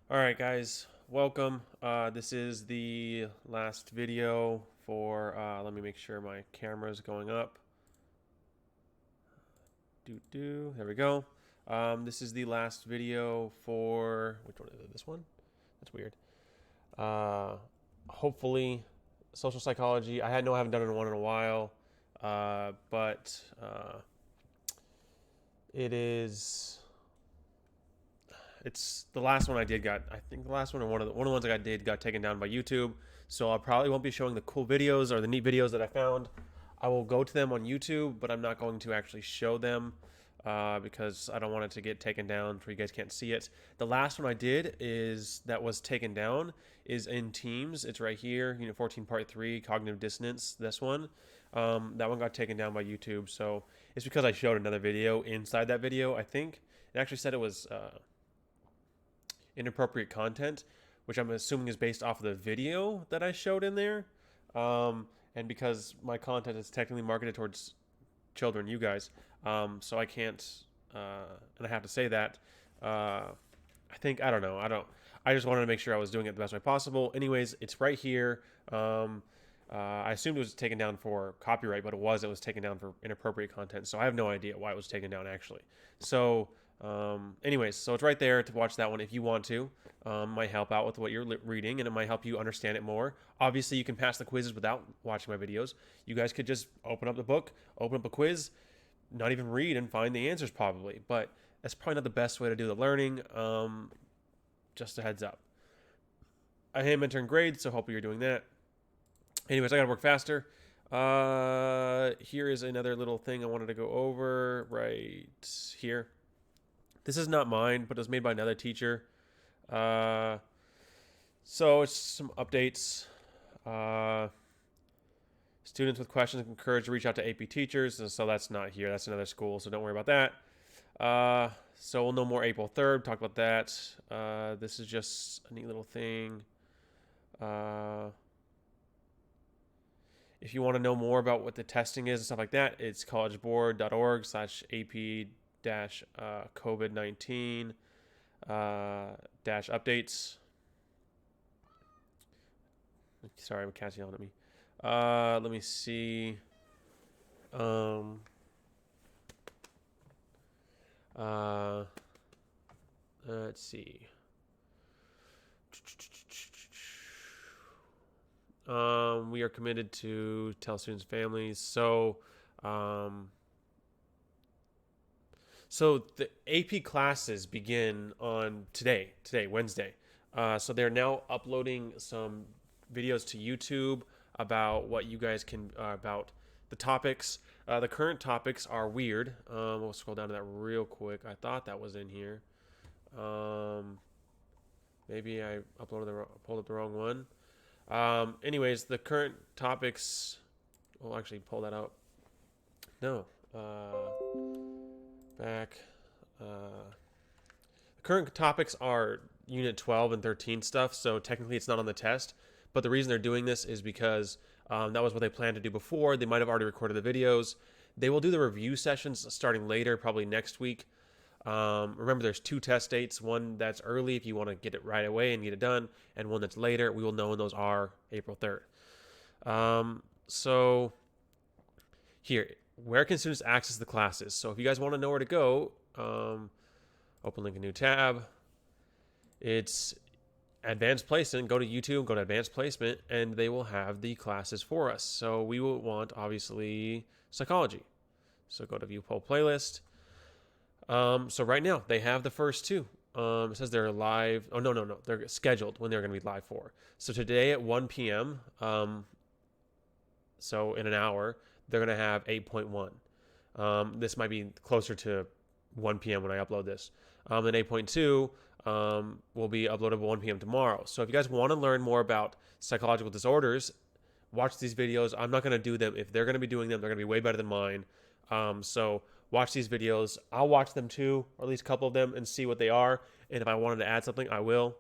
All right, guys, welcome. This is the last video for, let me make sure my camera is going up. There we go. This is the last video for, which one is it? This one? That's weird. Uh, Hopefully, social psychology. I haven't done one in a while, but it is. It's the last one I did got. I think the last one or one of the ones I did got taken down by YouTube. So I probably won't be showing the cool videos or the neat videos that I found. I will go to them on YouTube, but I'm not going to actually show them because I don't want it to get taken down so you guys can't see it. The last one I did is that was taken down is in Teams. It's right here, Unit 14, Part 3, Cognitive Dissonance. This one. That one got taken down by YouTube. So it's because I showed another video inside that video, I think. It actually said it was inappropriate content, which I'm assuming is based off of the video that I showed in there. And because my content is technically marketed towards children, you guys, so I can't, and I have to say that. I don't know. I just wanted to make sure I was doing it the best way possible. Anyways, it's right here. I assumed it was taken down for copyright, but it was. It was taken down for inappropriate content. So I have no idea why it was taken down actually. So, anyways, so it's right there to watch that one if you want to. Might help out with what you're reading, and it might help you understand it more. Obviously, you can pass the quizzes without watching my videos. You guys could just open up the book, open up a quiz, not even read, and find the answers probably. But that's probably not the best way to do the learning. Just a heads up. I am entering grades, so hopefully you're doing that. Anyways, I gotta work faster. Here is another little thing I wanted to go over right here. This is not mine, but it was made by another teacher. Uh, so it's some updates. Uh, Students with questions are encouraged to reach out to AP teachers. So that's not here. That's another school, so don't worry about that. So we'll know more April 3rd. Talk about that. This is just a neat little thing. If you want to know more about what the testing is and stuff like that, it's collegeboard.org/AP-COVID-19 dash updates. Sorry, my cat's yelling at me. Let me see. Uh, let's see. We are committed to tell students' families. So the AP classes begin on today, Wednesday. So they're now uploading some videos to YouTube about what you guys can, about the topics. The current topics are weird. We'll scroll down to that real quick. I thought that was in here. Maybe I pulled up the wrong one. Anyways, the current topics. We'll actually pull that out. No. Back. The current topics are Unit 12 and 13 stuff, so technically it's not on the test. But the reason they're doing this is because that was what they planned to do before. They might have already recorded the videos. They will do the review sessions starting later, probably next week. Remember, there's two test dates. One that's early if you want to get it right away and get it done, and one that's later. We will know when those are April 3rd. So here, where can students access the classes? So if you guys want to know where to go, open link a new tab. It's advanced placement. Go to YouTube, go to advanced placement, and they will have the classes for us. So we will want, obviously, psychology. So go to view poll playlist. So right now they have the first two. It says they're live. Oh, no. They're scheduled when they're going to be live for. So today at 1 p.m., so in an hour, they're going to have 8.1. This might be closer to 1 p.m. when I upload this. And 8.2 will be uploaded at 1 p.m. tomorrow. So if you guys want to learn more about psychological disorders, watch these videos. I'm not going to do them. If they're going to be doing them, they're going to be way better than mine. So watch these videos. I'll watch them too, or at least a couple of them, and see what they are. And if I wanted to add something, I will.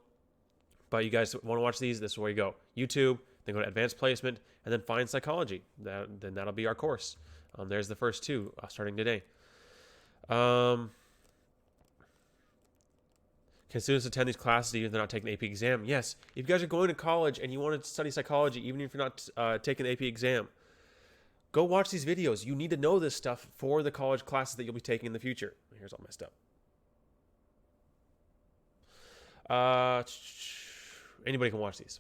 But you guys want to watch these, this is where you go. YouTube, then go to advanced placement, and then find psychology. Then that'll be our course. There's the first two starting today. Can students attend these classes even if they're not taking the AP exam? Yes. If you guys are going to college and you want to study psychology, even if you're not taking the AP exam, go watch these videos. You need to know this stuff for the college classes that you'll be taking in the future. Here's all messed up. Anybody can watch these.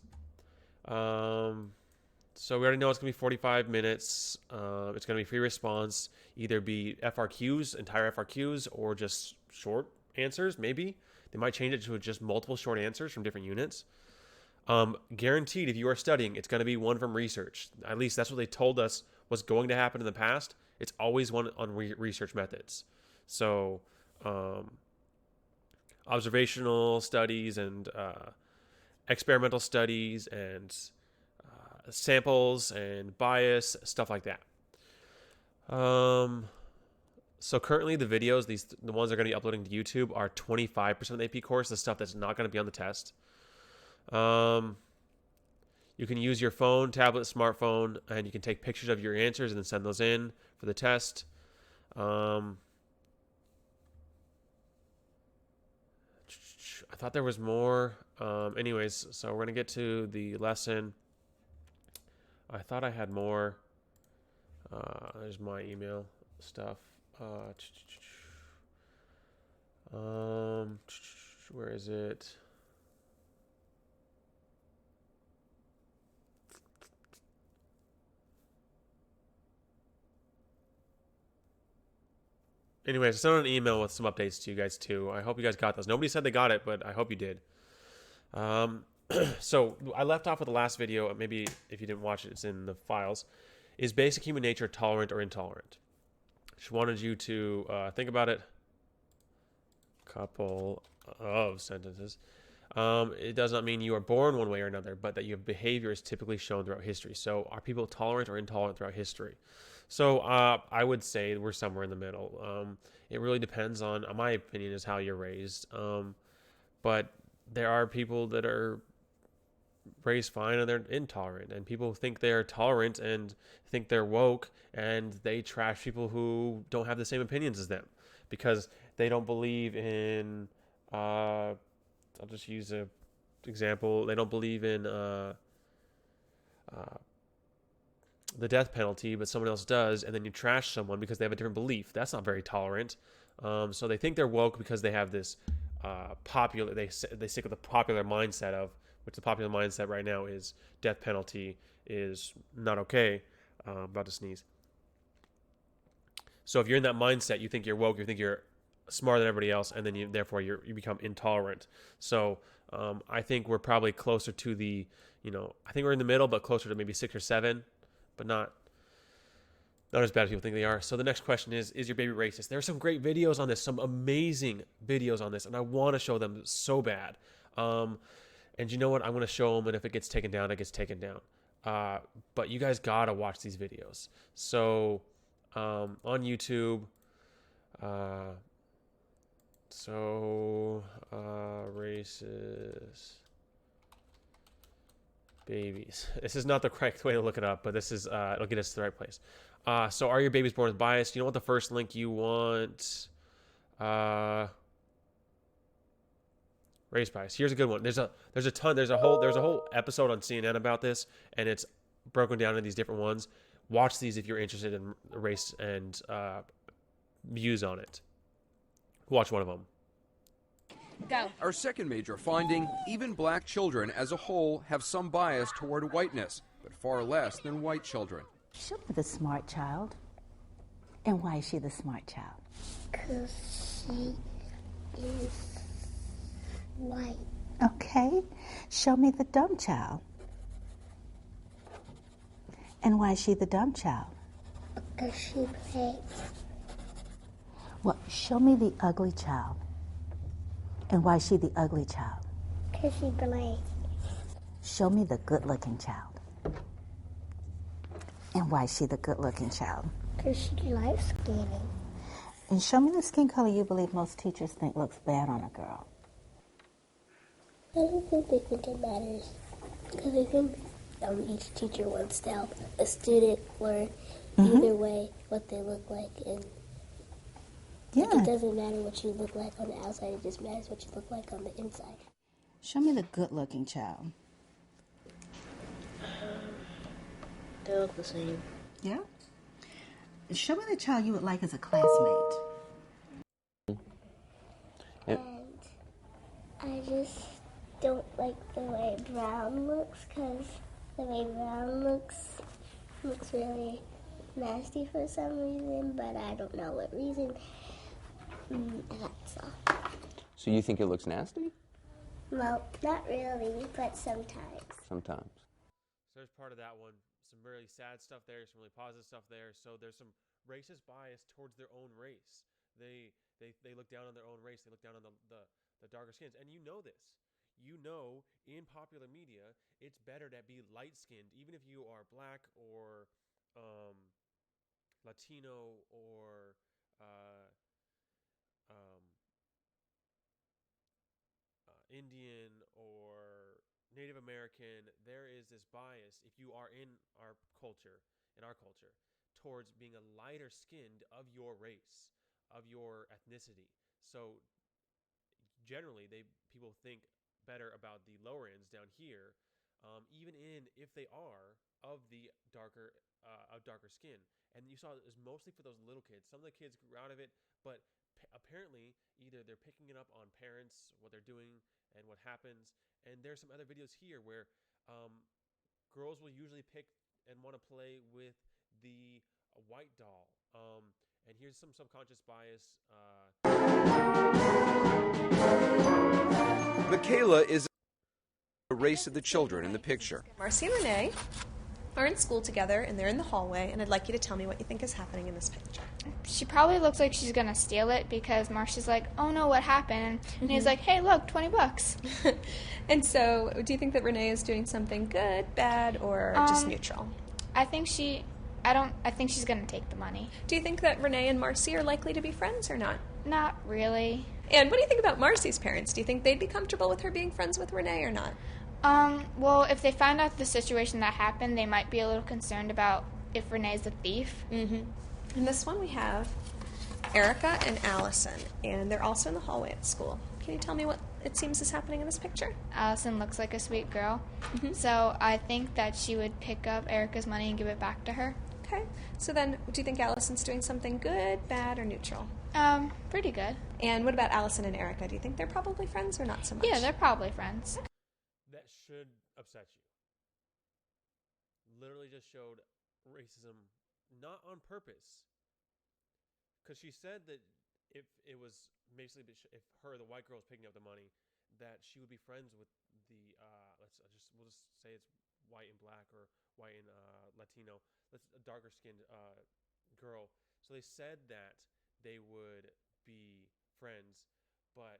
So we already know it's going to be 45 minutes. It's going to be free response. Either be FRQs, entire FRQs, or just short answers, maybe. They might change it to just multiple short answers from different units. Guaranteed, if you are studying, it's going to be one from research. At least that's what they told us was going to happen in the past. It's always one on research methods. So observational studies and experimental studies and samples and bias, stuff like that. So currently the videos, the ones that are going to be uploading to YouTube, are 25% of the AP course, the stuff that's not going to be on the test. You can use your phone, tablet, smartphone, and you can take pictures of your answers and then send those in for the test. I thought there was more. Anyways, so we're going to get to the lesson. I thought I had more. There's my email stuff. Where is it? Anyways, I sent out an email with some updates to you guys too. I hope you guys got those. Nobody said they got it, but I hope you did. So I left off with the last video. Maybe if you didn't watch it, it's in the files. Is basic human nature tolerant or intolerant? Just wanted you to think about it. Couple of sentences. It does not mean you are born one way or another, but that your behavior is typically shown throughout history. So are people tolerant or intolerant throughout history? So I would say we're somewhere in the middle. It really depends on, my opinion, is how you're raised. But there are people that are raised fine and they're intolerant, and people think they're tolerant and think they're woke, and they trash people who don't have the same opinions as them because they don't believe in I'll just use an example. They don't believe in the death penalty, but someone else does, and then you trash someone because they have a different belief. That's not very tolerant. So they think they're woke because they have this popular, they stick with the popular mindset of, which the popular mindset right now is death penalty is not okay. I'm about to sneeze. So if you're in that mindset, you think you're woke, you think you're smarter than everybody else, and then you become intolerant. So I think we're probably closer to the, I think we're in the middle, but closer to maybe 6 or 7, but not as bad as people think they are. So the next question is your baby racist? There are some great videos on this, some amazing videos on this, and I want to show them so bad. And you know what? I'm going to show them, and if it gets taken down, it gets taken down. But you guys got to watch these videos. So on YouTube, racist babies. This is not the correct way to look it up, but this is, it'll get us to the right place. So are your babies born with bias? You know what the first link you want? Race bias. Here's a good one. There's a whole episode on CNN about this, and it's broken down into these different ones. Watch these if you're interested in race and views on it. Watch one of them. Go. Our second major finding, even black children as a whole have some bias toward whiteness, but far less than white children. She'll be the smart child. And why is she the smart child? Because she is white. Okay. Show me the dumb child. And why is she the dumb child? Because she plays. Well, show me the ugly child. And why is she the ugly child? Because she plays. Show me the good-looking child. And why is she the good-looking child? Because she likes skinny. And show me the skin color you believe most teachers think looks bad on a girl. I don't think they think it matters. Because I think each teacher wants to help a student learn either way what they look like. And Like, Yeah. it doesn't matter what you look like on the outside, it just matters what you look like on the inside. Show me the good-looking child. They look the same. Yeah? Show me the child you would like as a classmate. And I just don't like the way Brown looks, because the way Brown looks really nasty for some reason, but I don't know what reason. That's all. So you think it looks nasty? Well, not really, but sometimes. Sometimes. So there's part of that one, some really sad stuff there, some really positive stuff there. So there's some racist bias towards their own race. They look down on their own race. They look down on the darker skins. And you know this. You know, in popular media, it's better to be light-skinned, even if you are black or Latino or Indian or Native American. There is this bias, if you are in our culture, towards being a lighter skinned of your race, of your ethnicity. So generally, people think better about the lower ends down here, even if they are of the darker skin. And you saw it was mostly for those little kids. Some of the kids grew out of it, but apparently either they're picking it up on parents, what they're doing, and what happens. And there's some other videos here where girls will usually pick and want to play with the white doll. And here's some subconscious bias. Michaela is the race of the children in the picture. Marcy and Renee are in school together, and they're in the hallway, and I'd like you to tell me what you think is happening in this picture. She probably looks like she's gonna steal it because Marcia's like, oh no, what happened? And he's like, hey, look, $20. And so, do you think that Renee is doing something good, bad, or just neutral? I think she's gonna take the money. Do you think that Renee and Marcy are likely to be friends or not? Not really. And what do you think about Marcy's parents? Do you think they'd be comfortable with her being friends with Renee or not? Well, if they find out the situation that happened, they might be a little concerned about if Renee's a thief. Mm-hmm. In this one, we have Erica and Allison, and they're also in the hallway at school. Can you tell me what it seems is happening in this picture? Allison looks like a sweet girl, so I think that she would pick up Erica's money and give it back to her. Okay. So then, do you think Allison's doing something good, bad, or neutral? Pretty good. And what about Allison and Erica? Do you think they're probably friends or not so much? Yeah, they're probably friends. That should upset you. Literally just showed racism, not on purpose. Because she said that if it was basically, if the white girl was picking up the money, that she would be friends with the, we'll just say it's white and black or white and Latino, a darker skinned girl. So they said that they would be friends, but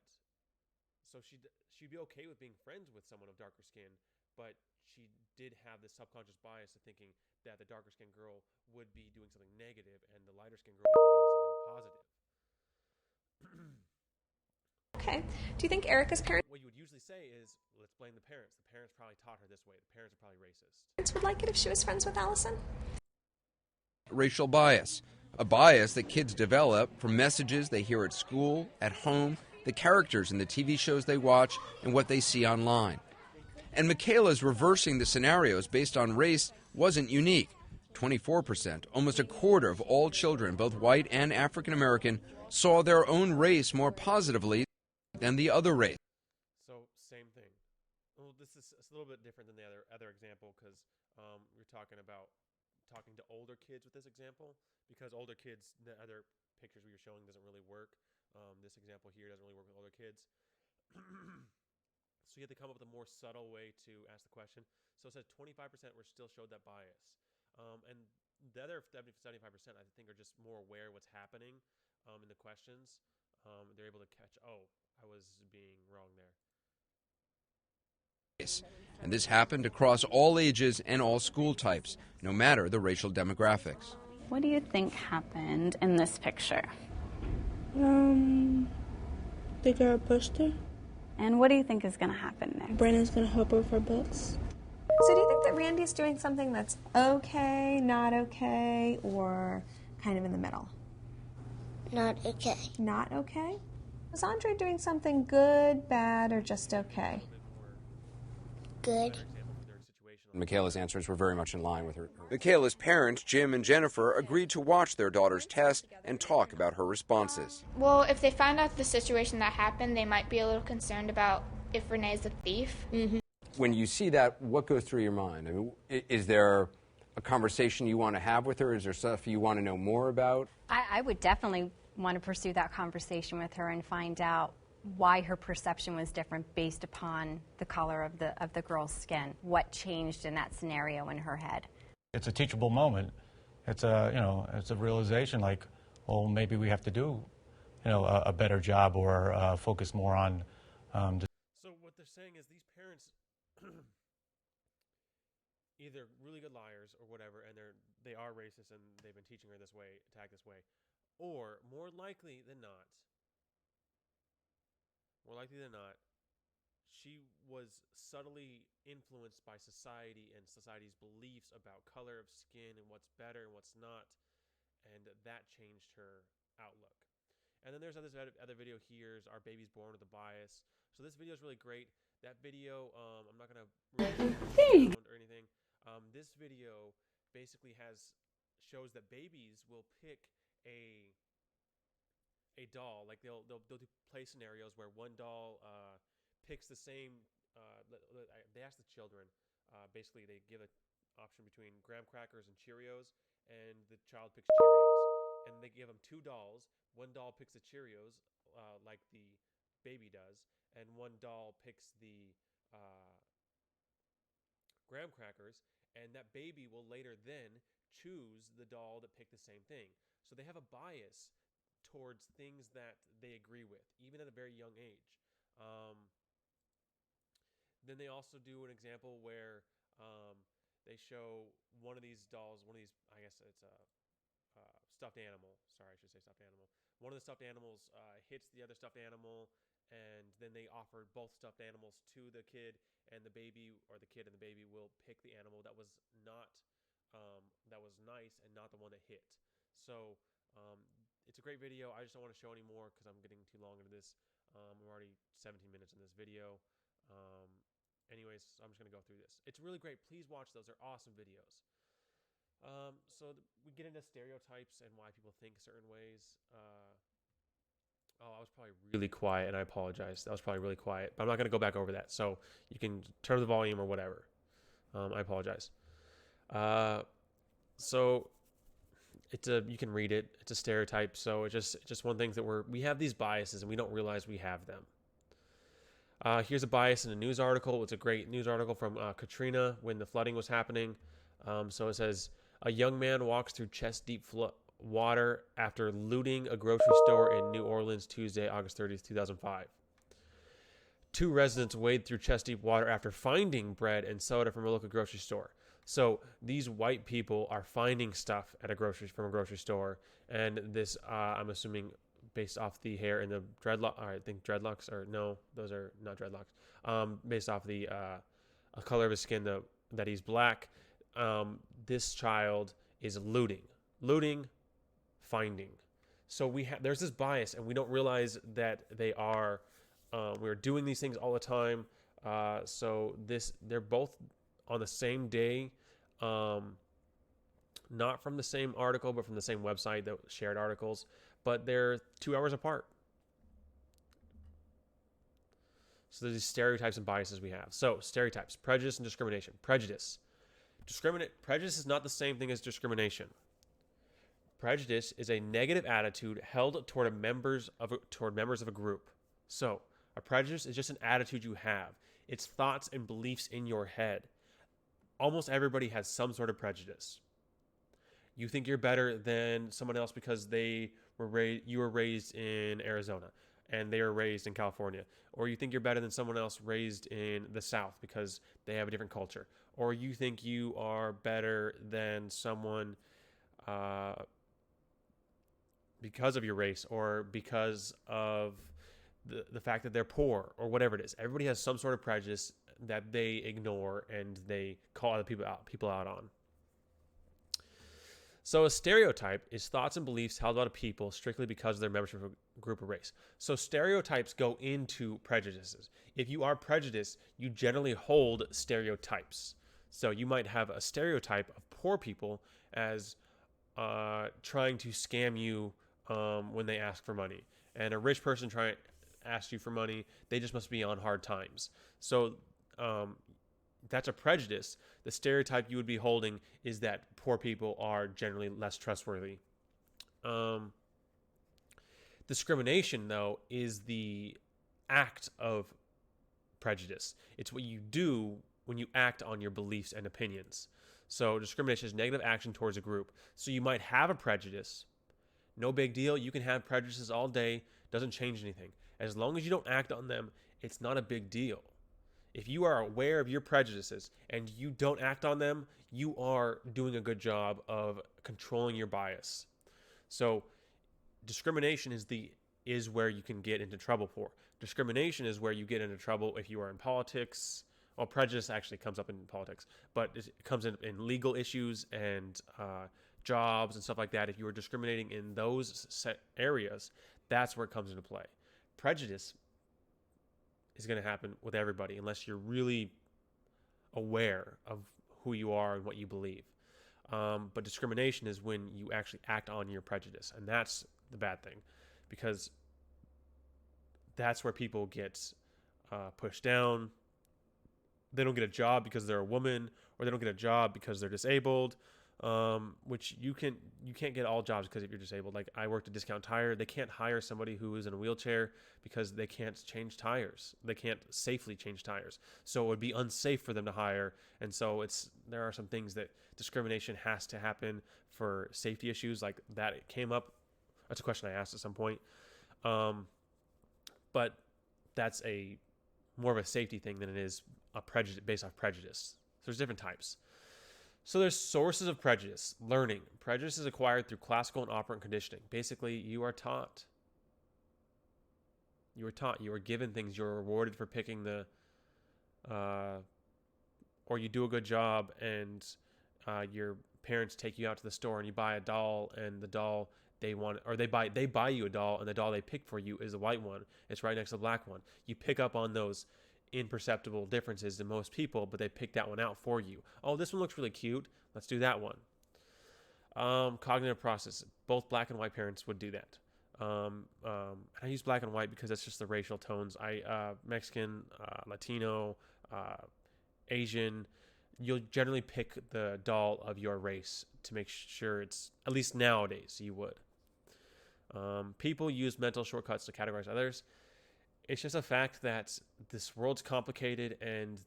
so she'd be okay with being friends with someone of darker skin, but she did have this subconscious bias of thinking that the darker skinned girl would be doing something negative and the lighter skinned girl would be doing something positive. Okay. Do you think Erica's parents What you would usually say is, let's blame the parents. The parents probably taught her this way. The parents are probably racist. would like it if she was friends with Allison? Racial bias, a bias that kids develop from messages they hear at school, at home, the characters in the TV shows they watch, and what they see online. And Michaela's reversing the scenarios based on race wasn't unique. 24%, almost a quarter of all children, both white and African American, saw their own race more positively than the other race. So same thing. Well, this is a little bit different than the other example because we're talking to older kids with this example, because older kids, the other pictures we were showing doesn't really work. This example here doesn't really work with older kids. So you have to come up with a more subtle way to ask the question. So it said 25% were still showed that bias. And the other 75%, I think, are just more aware of what's happening in the questions. They're able to catch, oh, I was being wrong there. And this happened across all ages and all school types, no matter the racial demographics. What do you think happened in this picture? The girl pushed her. And what do you think is going to happen next? Brandon's going to help her with her books. So do you think that Randy's doing something that's okay, not okay, or kind of in the middle? Not okay. Not okay? Was Andre doing something good, bad, or just okay? Good. Michaela's answers were very much in line with her. Michaela's parents, Jim and Jennifer, agreed to watch their daughter's test and talk about her responses. Well, if they found out the situation that happened, they might be a little concerned about if Renee's a thief. Mm-hmm. When you see that, what goes through your mind? I mean, is there a conversation you want to have with her? Is there stuff you want to know more about? I would definitely want to pursue that conversation with her and find out why her perception was different based upon the color of the girl's skin. What changed in that scenario in her head? It's a teachable moment. It's a it's a realization like, well, maybe we have to do a better job or focus more on. So what they're saying is these parents either really good liars or whatever, and they are racist and they've been teaching her this way, to act this way, or more likely than not, she was subtly influenced by society and society's beliefs about color of skin and what's better and what's not, and that changed her outlook. And then there's other video here, Our Baby's Born with a Bias. So this video is really great. That video, I'm not going to or anything. This video basically shows that babies will pick a doll. Like they'll do play scenarios where one doll picks the same. They ask the children. Basically, they give an option between graham crackers and Cheerios, and the child picks Cheerios. And they give them two dolls. One doll picks the Cheerios, like the baby does, and one doll picks the graham crackers. And that baby will later then choose the doll that picked the same thing. So they have a bias towards things that they agree with, even at a very young age. Then they also do an example where they show one of these dolls, I guess it's a stuffed animal. Sorry, I should say stuffed animal. One of the stuffed animals hits the other stuffed animal, and then they offer both stuffed animals to the kid, and the baby, or the kid and the baby, will pick the animal that was nice and not the one that hit. So it's a great video. I just don't want to show any more because I'm getting too long into this. We're already 17 minutes in this video. Anyways, I'm just going to go through this. It's really great. Please watch those. They're awesome videos. We get into stereotypes and why people think certain ways. I was probably really quiet, and I apologize. That was probably really quiet, but I'm not going to go back over that. So you can turn the volume or whatever. I apologize. So you can read it. It's a stereotype. So it's just one thing that we have these biases and we don't realize we have them. Here's a bias in a news article. It's a great news article from Katrina when the flooding was happening. So it says, a young man walks through chest-deep water after looting a grocery store in New Orleans Tuesday, August 30th, 2005. Two residents wade through chest-deep water after finding bread and soda from a local grocery store. So these white people are finding stuff from a grocery store, and this, I'm assuming, based off the hair and the dreadlock, or I think dreadlocks, or no, those are not dreadlocks. Based off the color of his skin, that he's black. This child is looting, finding. So there's this bias, and we don't realize that we're doing these things all the time. So they're both on the same day, not from the same article, but from the same website that shared articles, but they're 2 hours apart. So there's these stereotypes and biases we have. So stereotypes, prejudice and discrimination. Prejudice is not the same thing as discrimination. Prejudice is a negative attitude held toward members of a group. So a prejudice is just an attitude you have. It's thoughts and beliefs in your head. Almost everybody has some sort of prejudice. You think you're better than someone else because you were raised in Arizona and they were raised in California. Or you think you're better than someone else raised in the South because they have a different culture. Or you think you are better than someone because of your race, or because of the fact that they're poor, or whatever it is. Everybody has some sort of prejudice that they ignore and they call other people out on. So a stereotype is thoughts and beliefs held about a people strictly because of their membership of a group or race. So stereotypes go into prejudices. If you are prejudiced, you generally hold stereotypes. So you might have a stereotype of poor people as trying to scam you when they ask for money, and a rich person trying to ask you for money, they just must be on hard times. So that's a prejudice. The stereotype you would be holding is that poor people are generally less trustworthy. Discrimination, though, is the act of prejudice. It's what you do when you act on your beliefs and opinions. So discrimination is negative action towards a group. So you might have a prejudice. No big deal. You can have prejudices all day. Doesn't change anything. As long as you don't act on them, it's not a big deal. If you are aware of your prejudices and you don't act on them, you are doing a good job of controlling your bias. So discrimination is where you can get into trouble for. Discrimination is where you get into trouble if you are in politics. Well, prejudice actually comes up in politics, but it comes in legal issues and jobs and stuff like that. If you are discriminating in those set areas, that's where it comes into play. Prejudice is going to happen with everybody unless you're really aware of who you are and what you believe. But discrimination is when you actually act on your prejudice, and that's the bad thing, because that's where people get pushed down. They don't get a job because they're a woman, or they don't get a job because they're disabled. Which you can't get all jobs because if you're disabled. Like I worked at Discount Tire, they can't hire somebody who is in a wheelchair because they can't change tires. They can't safely change tires. So it would be unsafe for them to hire. And so there are some things that discrimination has to happen for safety issues like that. It came up. That's a question I asked at some point. But that's more of a safety thing than it is a prejudice based off prejudice. So there's different types. So there's sources of prejudice. Learning. Prejudice is acquired through classical and operant conditioning. Basically, you are taught. You are given things. You're rewarded for picking or you do a good job, and your parents take you out to the store and you buy a doll, and the doll they buy you a doll, and the doll they pick for you is a white one. It's right next to the black one. You pick up on those imperceptible differences in most people, but they pick that one out for you. Oh, this one looks really cute. Let's do that one. Cognitive process. Both black and white parents would do that. I use black and white because that's just the racial tones. Mexican, Latino, Asian, you'll generally pick the doll of your race to make sure it's, at least nowadays, you would. People use mental shortcuts to categorize others. It's just a fact that this world's complicated, and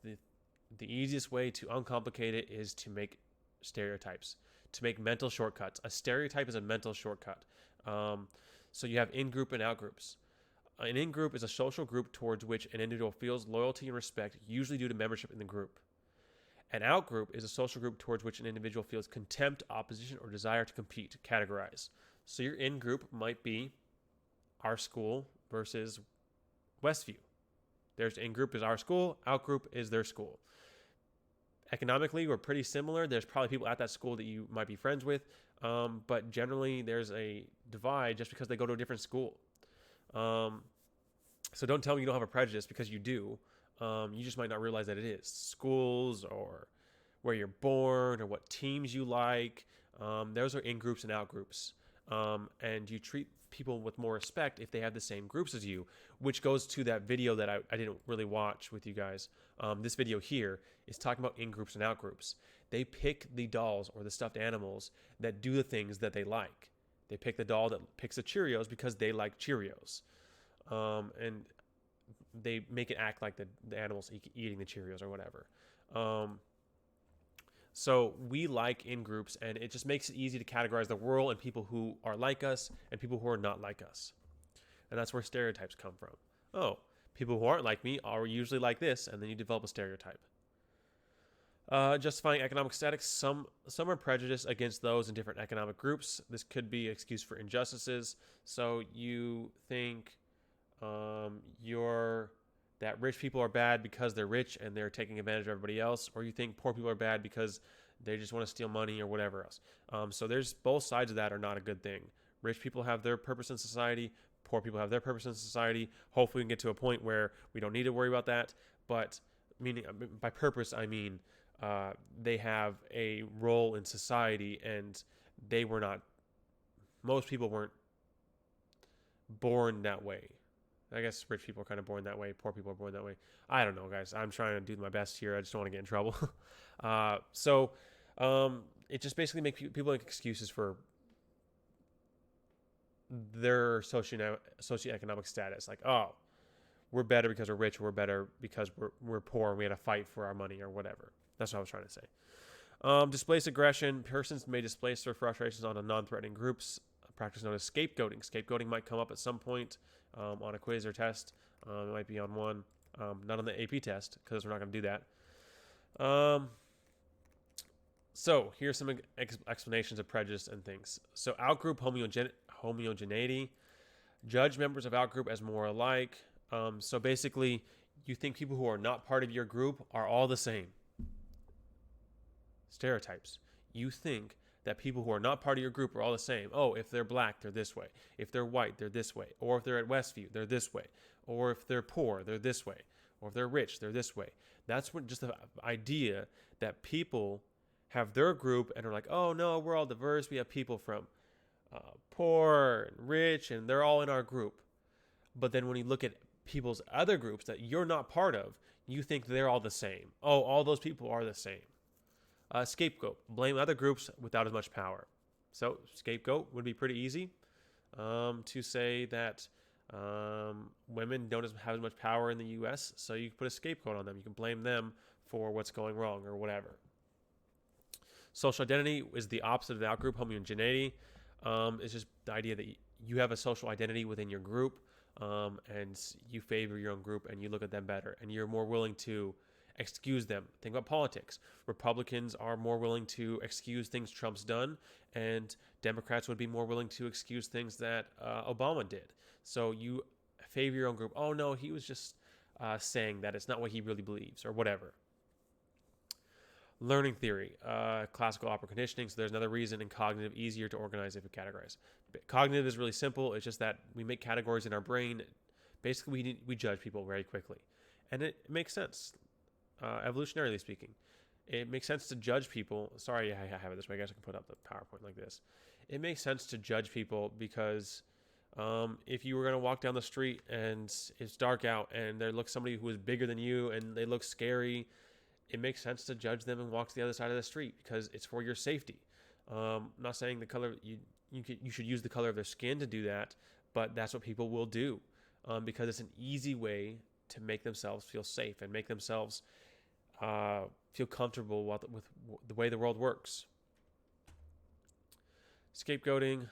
the easiest way to uncomplicate it is to make stereotypes, to make mental shortcuts. A stereotype is a mental shortcut. So you have in-group and out-groups. An in-group is a social group towards which an individual feels loyalty and respect, usually due to membership in the group. An out-group is a social group towards which an individual feels contempt, opposition, or desire to compete, categorize. So your in-group might be our school versus Westview. There's in-group is our school, out-group is their school. Economically, we're pretty similar. There's probably people at that school that you might be friends with, but generally there's a divide just because they go to a different school. So don't tell me you don't have a prejudice, because you do. You just might not realize that it is. Schools, or where you're born, or what teams you like. Those are in-groups and out-groups. And you treat people with more respect if they have the same groups as you, which goes to that video that I didn't really watch with you guys. This video here is talking about in-groups and out-groups. They pick the dolls or the stuffed animals that do the things that they like. They pick the doll that picks the Cheerios because they like Cheerios. And they make it act like the animal's eating the Cheerios or whatever. So we like in-groups, and it just makes it easy to categorize the world and people who are like us and people who are not like us. And that's where stereotypes come from. Oh, people who aren't like me are usually like this, and then you develop a stereotype. Justifying economic status. Some are prejudiced against those in different economic groups. This could be an excuse for injustices. So you think that rich people are bad because they're rich and they're taking advantage of everybody else, or you think poor people are bad because They just want to steal money or whatever else. So there's both sides of that are not a good thing. Rich people have their purpose in society. Poor people have their purpose in society. Hopefully we can get to a point where we don't need to worry about that. But meaning by purpose, I mean they have a role in society, and they were not. Most people weren't born that way. I guess rich people are kind of born that way. Poor people are born that way. I don't know, guys. I'm trying to do my best here. I just don't want to get in trouble. It just basically makes people make excuses for their socioeconomic status. Like, oh, we're better because we're rich. We're better because we're poor and we had to fight for our money or whatever. That's what I was trying to say. Displace aggression. Persons may displace their frustrations onto non-threatening groups. A practice known as scapegoating. Scapegoating might come up at some point on a quiz or test. It might be on one. Not on the AP test, because we're not going to do that. So here's some explanations of prejudice and things. So outgroup homogeneity. Judge members of outgroup as more alike. So basically, you think people who are not part of your group are all the same. Stereotypes. You think that people who are not part of your group are all the same. Oh, if they're black, they're this way. If they're white, they're this way. Or if they're at Westview, they're this way. Or if they're poor, they're this way. Or if they're rich, they're this way. That's what just the idea that people have their group and are like, oh no, we're all diverse. We have people from poor and rich, and they're all in our group. But then when you look at people's other groups that you're not part of, you think they're all the same. Oh, all those people are the same. Scapegoat. Blame other groups without as much power. So scapegoat would be pretty easy to say that women don't have as much power in the U.S., so you can put a scapegoat on them. You can blame them for what's going wrong or whatever. Social identity is the opposite of the outgroup. Homogeneity is just the idea that you have a social identity within your group, and you favor your own group, and you look at them better, and you're more willing to excuse them. Think about politics. Republicans are more willing to excuse things Trump's done, and Democrats would be more willing to excuse things that Obama did. So you favor your own group. Oh no, he was just saying that. It's not what he really believes or whatever. Learning theory, classical opera conditioning. So there's another reason in cognitive easier to organize if you categorize. Cognitive is really simple. It's just that we make categories in our brain. Basically, we judge people very quickly. And it makes sense, evolutionarily speaking. It makes sense to judge people. Sorry, I have it this way. I guess I can put up the PowerPoint like this. It makes sense to judge people because if you were going to walk down the street and it's dark out and there looks somebody who is bigger than you and they look scary, it makes sense to judge them and walk to the other side of the street because it's for your safety. Not saying the color you should use the color of their skin to do that, but that's what people will do because it's an easy way to make themselves feel safe and make themselves feel comfortable with the way the world works. Scapegoating.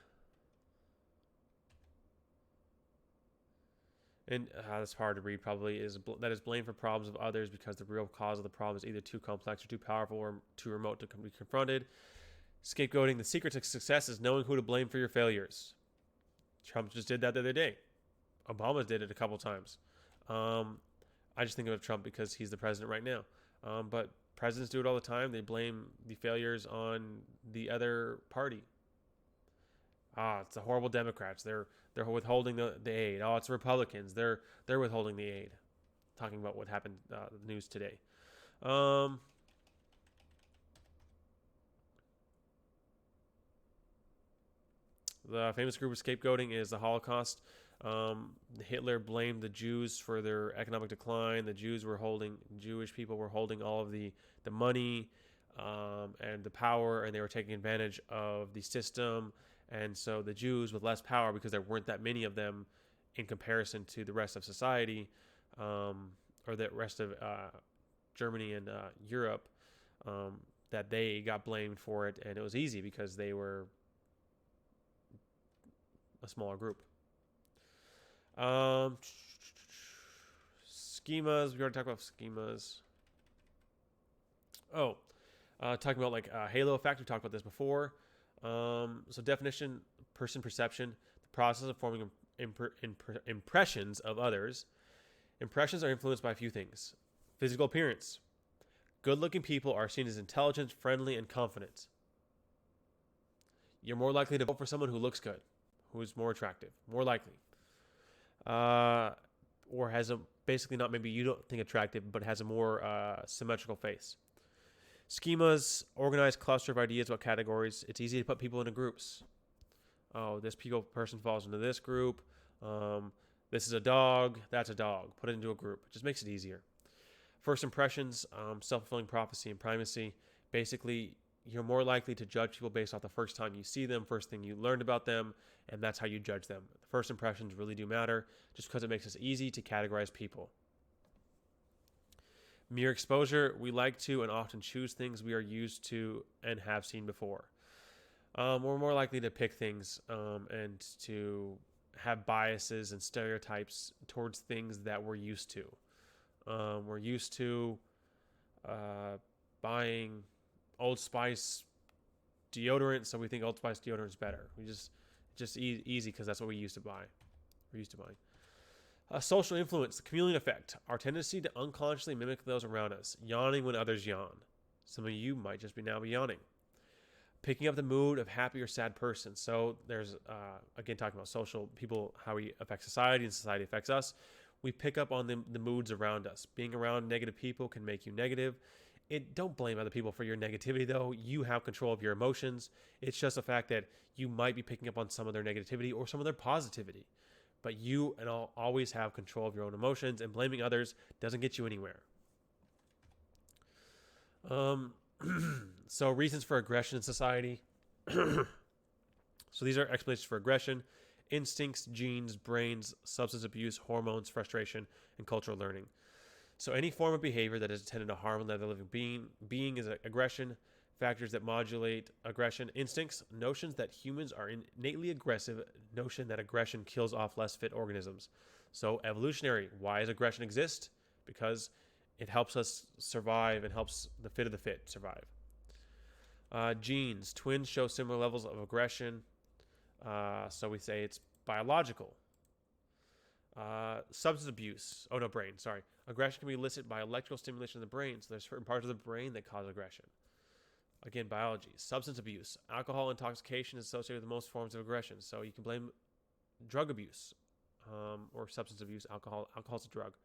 And that's hard to read probably, that is blame for problems of others because the real cause of the problem is either too complex or too powerful or too remote to be confronted. Scapegoating. The secret to success is knowing who to blame for your failures. Trump just did that the other day. Obama did it a couple times. I just think of Trump because he's the president right now. But presidents do it all the time. They blame the failures on the other party. It's the horrible Democrats. They're withholding the aid. Oh, it's Republicans. They're withholding the aid. Talking about what happened the news today. The famous group of scapegoating is the Holocaust. Hitler blamed the Jews for their economic decline. The Jewish people were holding all of the money and the power, and they were taking advantage of the system. And so the Jews with less power, because there weren't that many of them in comparison to the rest of society, or the rest of Germany and Europe, that they got blamed for it. And it was easy because they were a smaller group. Schemas. We already talked about schemas. Talking about like halo effect. We talked about this before. So definition, person perception, the process of forming impressions of others. Impressions are influenced by a few things. Physical appearance, Good-looking people are seen as intelligent, friendly, and confident. You're more likely to vote for someone who looks good, who is more attractive, more likely. Or has a basically not maybe you don't think attractive, but has a more symmetrical face. Schemas, organized cluster of ideas about categories. It's easy to put people into groups. Oh, this person falls into this group. This is a dog. That's a dog. Put it into a group. It just makes it easier. First impressions, self-fulfilling prophecy and primacy. Basically, you're more likely to judge people based off the first time you see them, first thing you learned about them, and that's how you judge them. The first impressions really do matter, just because it makes it easy to categorize people. Mere exposure, we like to and often choose things we are used to and have seen before. We're more likely to pick things and to have biases and stereotypes towards things that we're used to. We're used to buying Old Spice deodorant, so we think Old Spice deodorant is better. We just easy because that's what we used to buy. We're used to buying. Social influence, the chameleon effect, our tendency to unconsciously mimic those around us, yawning when others yawn. Some of you might just be yawning. Picking up the mood of happy or sad person. So there's, again, talking about social people, how we affect society and society affects us. We pick up on the moods around us. Being around negative people can make you negative. Don't blame other people for your negativity, though. You have control of your emotions. It's just a fact that you might be picking up on some of their negativity or some of their positivity. But you and all always have control of your own emotions, and blaming others doesn't get you anywhere. So reasons for aggression in society. So these are explanations for aggression: instincts, genes, brains, substance abuse, hormones, frustration, and cultural learning. So any form of behavior that is intended to harm another living being is aggression. Factors that modulate aggression: instincts, notions that humans are innately aggressive, notion that aggression kills off less fit organisms. So evolutionary, why does aggression exist? Because it helps us survive and helps the fit of the fit survive. Genes, twins show similar levels of aggression, so we say it's biological. Substance abuse, brain, sorry. Aggression can be elicited by electrical stimulation in the brain, so there's certain parts of the brain that cause aggression. Again, biology. Substance abuse. Alcohol intoxication is associated with most forms of aggression. So you can blame drug abuse or substance abuse. Alcohol's a drug.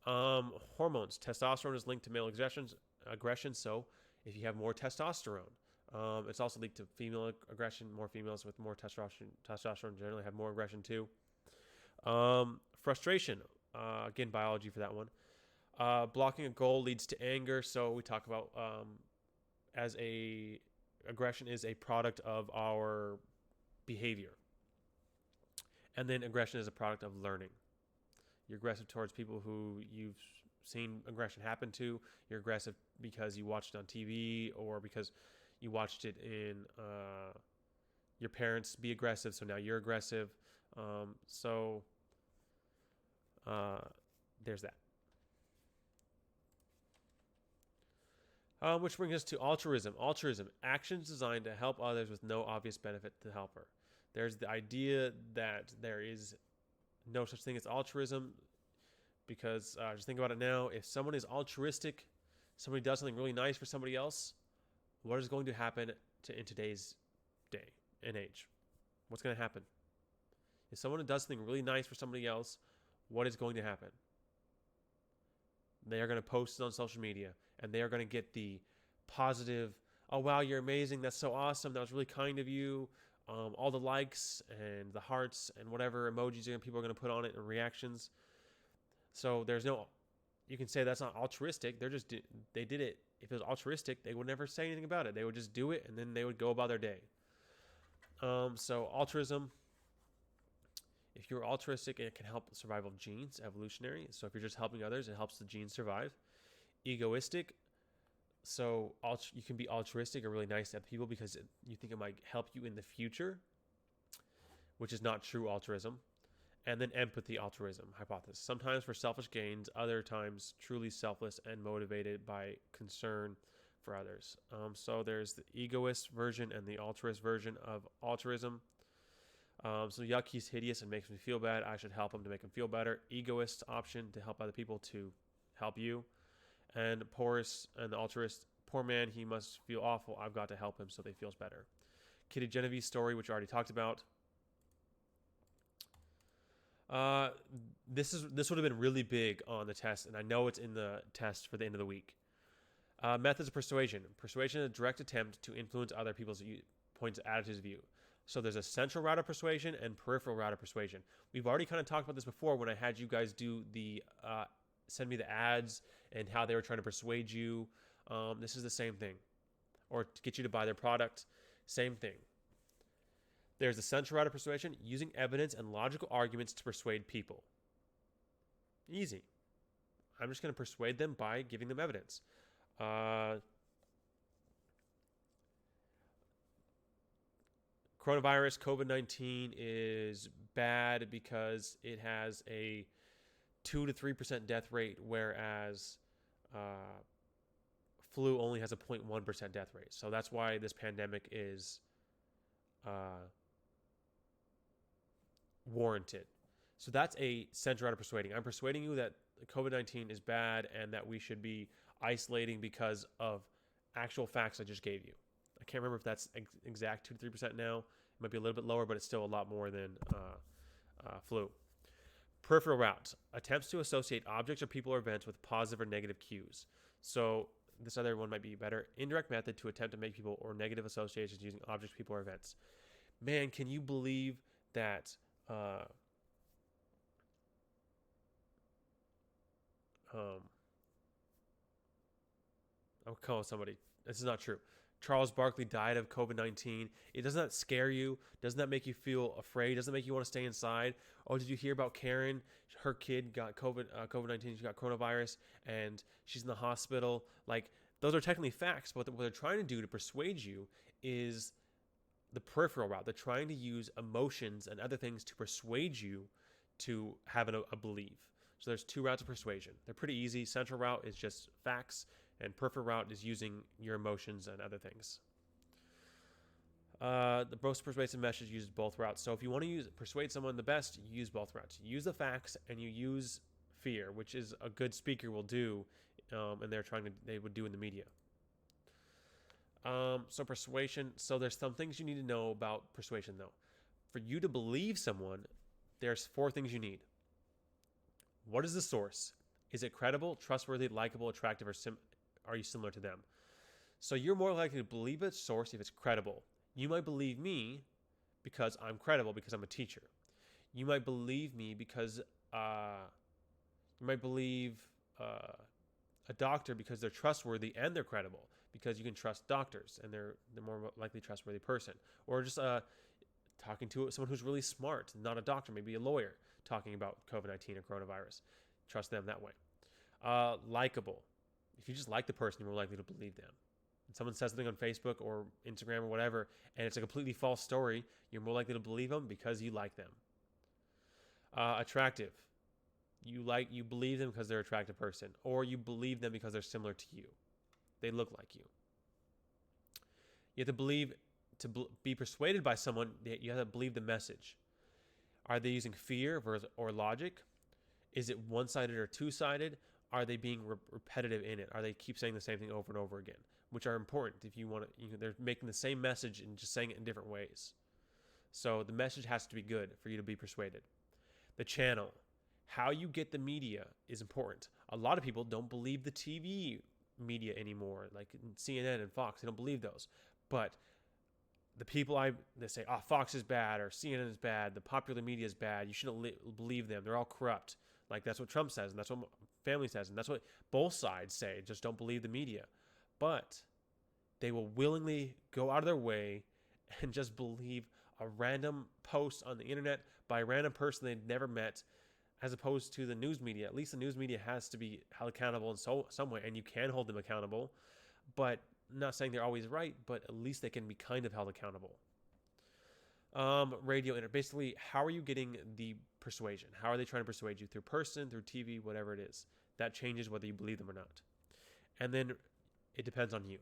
Hormones. Testosterone is linked to male aggression. So if you have more testosterone, it's also linked to female aggression. More females with more testosterone generally have more aggression too. Frustration. Again, biology for that one. Blocking a goal leads to anger. So we talk about aggression is a product of our behavior. And then aggression is a product of learning. You're aggressive towards people who you've seen aggression happen to. You're aggressive because you watched it on TV or because you watched it in your parents be aggressive, so now you're aggressive. There's that. Which brings us to altruism. Altruism, actions designed to help others with no obvious benefit to the helper. There's the idea that there is no such thing as altruism because just think about it now. If someone is altruistic, somebody does something really nice for somebody else, what is going to happen in today's day and age? What's going to happen? If someone does something really nice for somebody else, what is going to happen? They are going to post it on social media, and they are going to get the positive, oh, wow, you're amazing. That's so awesome. That was really kind of you. All the likes and the hearts and whatever emojis people are going to put on it and reactions. So you can say that's not altruistic. They did it. If it was altruistic, they would never say anything about it. They would just do it, and then they would go about their day. So altruism, if you're altruistic, it can help the survival of genes, evolutionary. So if you're just helping others, it helps the genes survive. Egoistic, so you can be altruistic or really nice to people because you think it might help you in the future, which is not true altruism. And then empathy altruism hypothesis. Sometimes for selfish gains, other times truly selfless and motivated by concern for others. So there's the egoist version and the altruist version of altruism. So yuck, he's hideous and makes me feel bad. I should help him to make him feel better. Egoist option, to help other people to help you. And the altruist, poor man, he must feel awful. I've got to help him so that he feels better. Kitty Genevieve's story, which I already talked about. This would have been really big on the test, and I know it's in the test for the end of the week. Methods of persuasion. Persuasion is a direct attempt to influence other people's points, attitudes, view. So there's a central route of persuasion and peripheral route of persuasion. We've already kind of talked about this before when I had you guys do the send me the ads and how they were trying to persuade you. This is the same thing, or to get you to buy their product. Same thing. There's the central route of persuasion, using evidence and logical arguments to persuade people. Easy. I'm just going to persuade them by giving them evidence. Coronavirus, COVID-19 is bad because it has a 2 to 3% death rate, whereas flu only has a 0.1% death rate. So that's why this pandemic is warranted. So that's a central route of persuading. I'm persuading you that COVID-19 is bad and that we should be isolating because of actual facts I just gave you. I can't remember if that's exact 2 to 3% now. It might be a little bit lower, but it's still a lot more than flu. Peripheral route. Attempts to associate objects or people or events with positive or negative cues. So this other one might be better. Indirect method to attempt to make people or negative associations using objects, people, or events. Man, can you believe that I'll call somebody. This is not true. Charles Barkley died of COVID-19. It doesn't that scare you? Doesn't that make you feel afraid? Doesn't that make you want to stay inside? Oh, did you hear about Karen? Her kid got COVID-19. She got coronavirus, and she's in the hospital. Like, those are technically facts, but what they're trying to do to persuade you is the peripheral route. They're trying to use emotions and other things to persuade you to have a belief. So there's two routes of persuasion. They're pretty easy. Central route is just facts, and peripheral route is using your emotions and other things. The most persuasive message uses both routes. So if you want to persuade someone the best, you use both routes. You use the facts and you use fear, which is a good speaker will do, and they would do in the media. So persuasion. So there's some things you need to know about persuasion, though. For you to believe someone, there's 4 things you need. What is the source? Is it credible, trustworthy, likable, attractive, or are you similar to them? So you're more likely to believe a source if it's credible. You might believe me because I'm credible, because I'm a teacher. You might believe me because you might believe a doctor because they're trustworthy and they're credible, because you can trust doctors and they're more likely trustworthy person. Or just talking to someone who's really smart, not a doctor, maybe a lawyer, talking about COVID-19 or coronavirus. Trust them that way. Likable. If you just like the person, you're more likely to believe them. When someone says something on Facebook or Instagram or whatever, and it's a completely false story, you're more likely to believe them because you like them. Attractive. You believe them because they're an attractive person, or you believe them because they're similar to you. They look like you. You have to believe, to be persuaded by someone, you have to believe the message. Are they using fear or logic? Is it one-sided or two-sided? Are they being repetitive in it? Are they keep saying the same thing over and over again? Which are important if you want to. They're making the same message and just saying it in different ways. So the message has to be good for you to be persuaded. The channel, how you get the media is important. A lot of people don't believe the TV media anymore, like CNN and Fox. They don't believe those. But the people they say, Fox is bad or CNN is bad, the popular media is bad, you shouldn't believe them, they're all corrupt. Like, that's what Trump says, and that's what my family says, and that's what both sides say. Just don't believe the media. But they will willingly go out of their way and just believe a random post on the internet by a random person they've never met, as opposed to the news media. At least the news media has to be held accountable in some way, and you can hold them accountable. But I'm not saying they're always right, but at least they can be kind of held accountable. Radio, basically, how are you getting the persuasion? How are they trying to persuade you? Through person, through TV, whatever it is. That changes whether you believe them or not. And then it depends on you.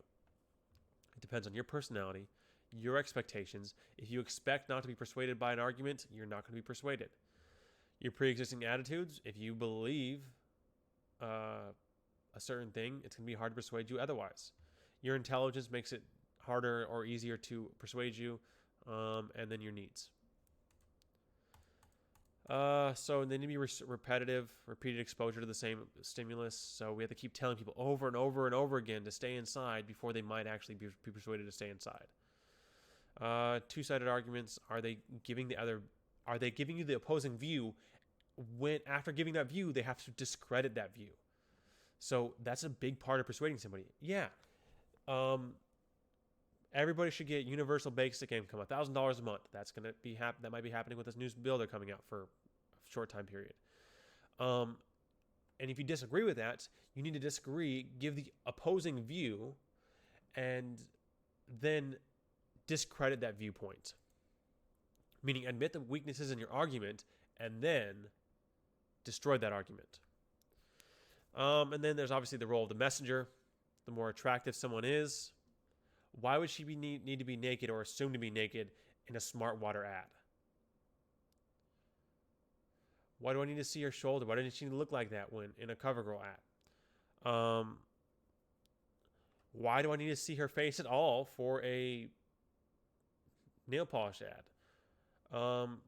It depends on your personality, your expectations. If you expect not to be persuaded by an argument, you're not going to be persuaded. Your pre-existing attitudes, if you believe a certain thing, it's going to be hard to persuade you otherwise. Your intelligence makes it harder or easier to persuade you, and then your needs. So they need to be repeated exposure to the same stimulus. So we have to keep telling people over and over and over again to stay inside before they might actually be persuaded to stay inside. Two-sided arguments. Are they giving you the opposing view when after giving that view they have to discredit that view? So that's a big part of persuading somebody. Yeah. Everybody should get universal basic income, $1,000 a month. That's gonna be that might be happening with this new bill they're coming out for a short time period. And if you disagree with that, you need to disagree, give the opposing view, and then discredit that viewpoint. Meaning, admit the weaknesses in your argument and then destroy that argument. And then there's obviously the role of the messenger. The more attractive someone is, why would she need to be naked or assumed to be naked in a Smart Water ad? Why do I need to see her shoulder? Why didn't she look like that when in a CoverGirl ad? Why do I need to see her face at all for a nail polish ad?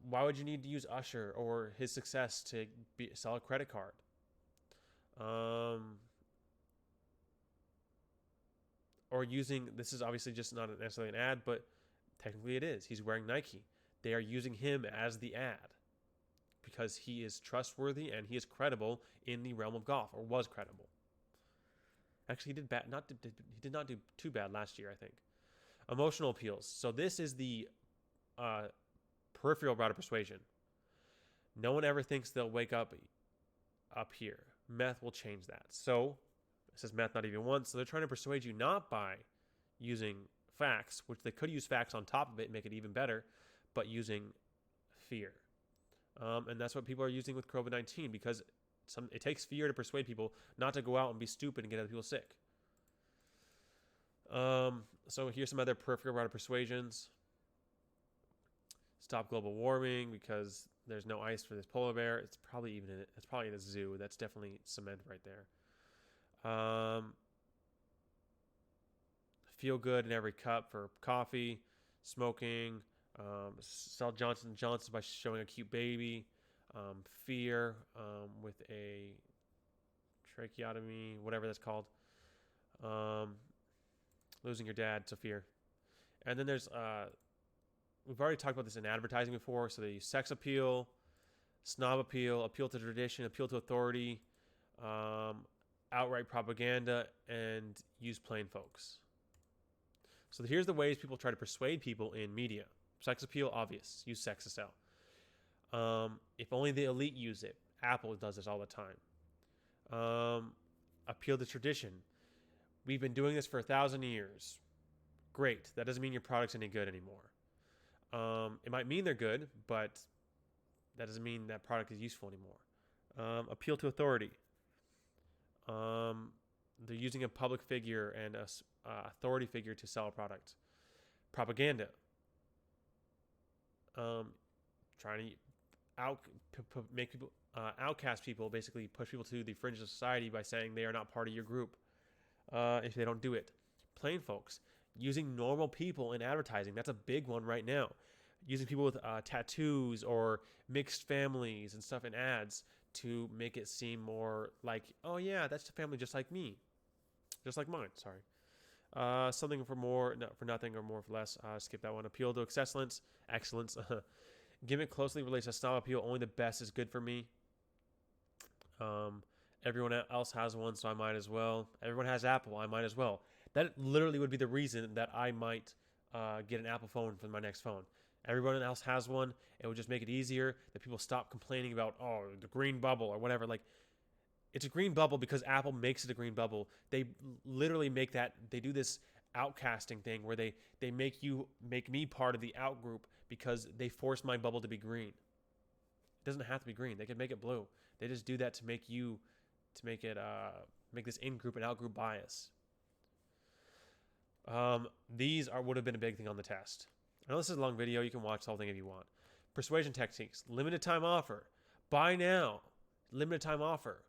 Why would you need to use Usher or his success to sell a credit card? Or using, this is obviously just not necessarily an ad, but technically it is. He's wearing Nike. They are using him as the ad because he is trustworthy and he is credible in the realm of golf, or was credible. Actually, he did not do too bad last year, I think. Emotional appeals. So this is the peripheral route of persuasion. No one ever thinks they'll wake up here. Meth will change that. So it says meth not even once. So they're trying to persuade you not by using facts, which they could use facts on top of it and make it even better, but using fear. And that's what people are using with COVID-19 because it takes fear to persuade people not to go out and be stupid and get other people sick. So here's some other peripheral route of persuasions. Stop global warming because there's no ice for this polar bear. It's probably in a zoo. That's definitely cement right there. Feel good in every cup for coffee, smoking, sell Johnson & Johnson by showing a cute baby, fear with a tracheotomy, whatever that's called, losing your dad to fear. And then there's, we've already talked about this in advertising before, so they use sex appeal, snob appeal, appeal to tradition, appeal to authority, outright propaganda, and use plain folks. So here's the ways people try to persuade people in media. Sex appeal, obvious. Use sex to sell. If only the elite use it. Apple does this all the time. Appeal to tradition. We've been doing this for 1,000 years. Great. That doesn't mean your product's any good anymore. It might mean they're good, but that doesn't mean that product is useful anymore. Appeal to authority. They're using a public figure and a authority figure to sell a product. Propaganda. Trying to make people outcast people, basically push people to the fringe of society by saying they are not part of your group if they don't do it. Plain folks. Using normal people in advertising. That's a big one right now. Using people with tattoos or mixed families and stuff in ads to make it seem more like, oh yeah, that's a family just like me. Just like mine, sorry. Something for more, no, for nothing, or more for less. Skip that one. Appeal to excellence. Gimmick closely relates to snob appeal. Only the best is good for me. Everyone else has one, so I might as well. Everyone has Apple, I might as well. That literally would be the reason that I might get an Apple phone for my next phone. Everyone else has one. It would just make it easier that people stop complaining about, oh, the green bubble or whatever. Like, it's a green bubble because Apple makes it a green bubble. They literally make that, they do this outcasting thing where they make me part of the out group because they force my bubble to be green. It doesn't have to be green. They could make it blue. They just do that to make this in-group and out-group bias. These would have been a big thing on the test. I know this is a long video. You can watch the whole thing if you want. Persuasion techniques. Limited time offer. Buy now. Limited time offer.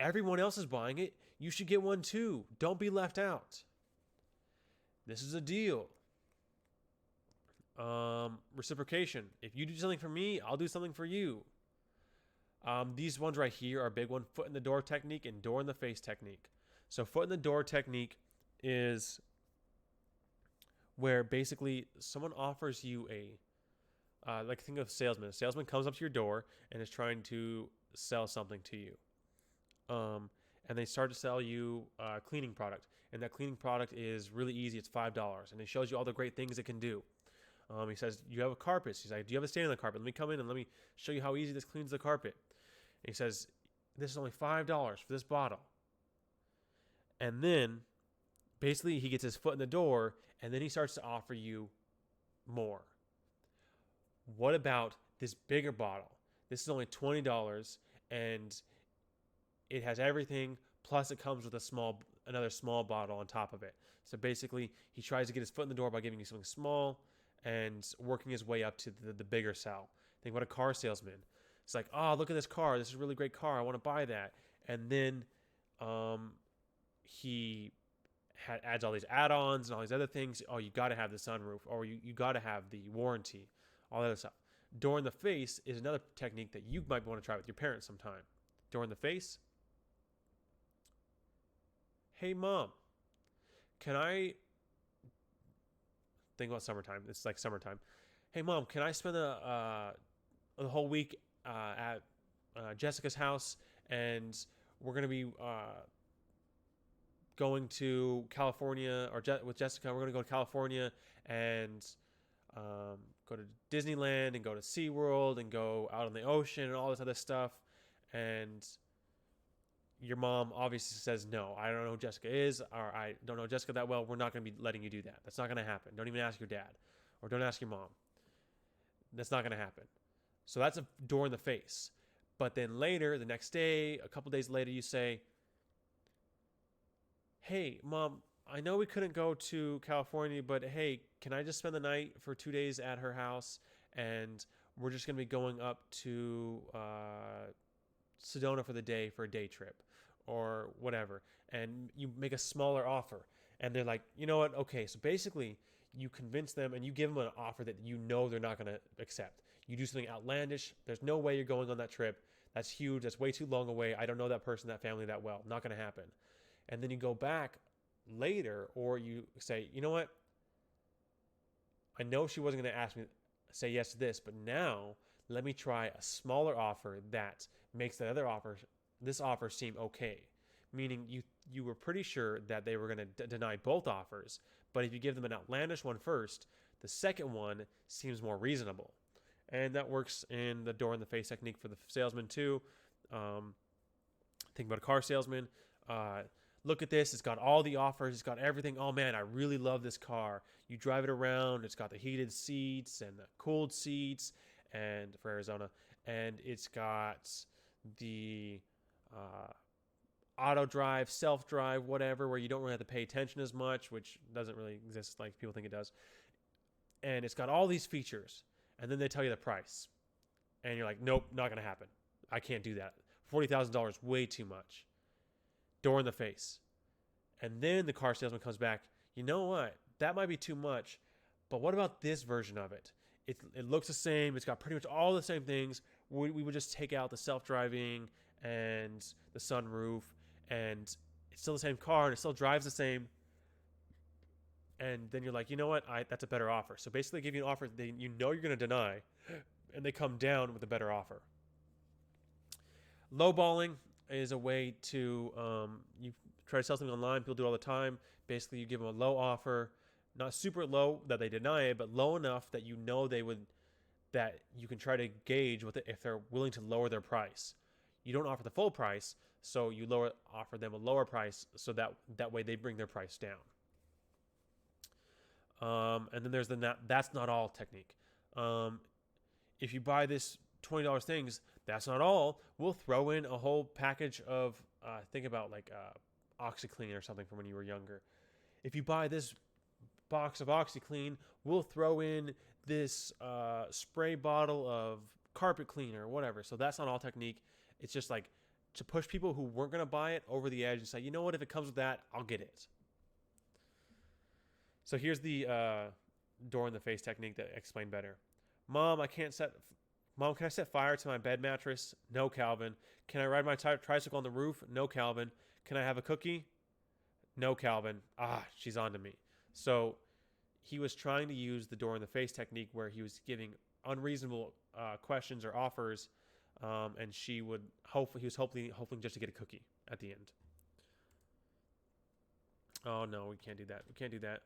Everyone else is buying it. You should get one too. Don't be left out. This is a deal. Reciprocation. If you do something for me, I'll do something for you. These ones right here are a big one. Foot in the door technique and door in the face technique. So foot in the door technique is where basically someone offers you like think of salesman. A salesman comes up to your door and is trying to sell something to you. And they start to sell you a cleaning product. And that cleaning product is really easy. It's $5. And it shows you all the great things it can do. He says, you have a carpet. He's like, do you have a stain on the carpet? Let me come in and let me show you how easy this cleans the carpet. And he says, this is only $5 for this bottle. And then basically he gets his foot in the door and then he starts to offer you more. What about this bigger bottle? This is only $20 and it has everything, plus it comes with another small bottle on top of it. So basically he tries to get his foot in the door by giving you something small and working his way up to the bigger sell. Think about a car salesman. It's like, oh, look at this car. This is a really great car. I want to buy that. And then he adds all these add-ons and all these other things. Oh, you got to have the sunroof, or you got to have the warranty, all that other stuff. Door in the face is another technique that you might want to try with your parents sometime. Door in the face. Hey, Mom, can I... Think about summertime. It's like summertime. Hey, Mom, can I spend the whole week at Jessica's house, and we're going to be going to California, or with Jessica, we're going to go to California and go to Disneyland and go to SeaWorld and go out on the ocean and all this other stuff. And your mom obviously says, no, I don't know who Jessica is, or I don't know Jessica that well. We're not going to be letting you do that. That's not going to happen. Don't even ask your dad, or don't ask your mom. That's not going to happen. So that's a door in the face. But then later, the next day, a couple days later, you say, hey, Mom, I know we couldn't go to California, but hey, can I just spend the night for 2 days at her house? And we're just going to be going up to Sedona for the day for a day trip or whatever. And you make a smaller offer. And they're like, you know what? Okay, so basically you convince them and you give them an offer that you know they're not going to accept. You do something outlandish. There's no way you're going on that trip. That's huge. That's way too long away. I don't know that person, that family that well. Not going to happen. And then you go back later, or you say, you know what? I know she wasn't going to ask me say yes to this, but now let me try a smaller offer that makes this offer seem okay. Meaning you were pretty sure that they were going to deny both offers, but if you give them an outlandish one first, the second one seems more reasonable. And that works in the door in the face technique for the salesman too. Think about a car salesman. Look at this. It's got all the offers. It's got everything. Oh, man, I really love this car. You drive it around. It's got the heated seats and the cooled seats and for Arizona. And it's got the auto drive, self-drive, whatever, where you don't really have to pay attention as much, which doesn't really exist like people think it does. And it's got all these features. And then they tell you the price. And you're like, nope, not going to happen. I can't do that. $40,000, way too much. Door in the face. And then the car salesman comes back, you know what? That might be too much, but what about this version of it? It looks the same. It's got pretty much all the same things. We would just take out the self-driving and the sunroof, and it's still the same car, and it still drives the same. And then you're like, you know what? That's a better offer. So basically they give you an offer that you know you're going to deny, and they come down with a better offer. Lowballing is a way to, you try to sell something online. People do it all the time. Basically, you give them a low offer, not super low that they deny it, but low enough that you know that you can try to gauge if they're willing to lower their price. You don't offer the full price, so you offer them a lower price, so that way they bring their price down. And then there's the that's not all technique. If you buy this $20 things, that's not all. We'll throw in a whole package of think about like OxyClean or something from when you were younger. If you buy this box of OxyClean, we'll throw in this spray bottle of carpet cleaner or whatever. So that's not all technique. It's just like to push people who weren't going to buy it over the edge and say, you know what, if it comes with that, I'll get it. So here's the door in the face technique that explained better. Mom, can I set fire to my bed mattress? No, Calvin. Can I ride my tricycle on the roof? No, Calvin. Can I have a cookie? No, Calvin. She's on to me. So he was trying to use the door in the face technique where he was giving unreasonable questions or offers, and he was hoping just to get a cookie at the end. Oh no, we can't do that. We can't do that.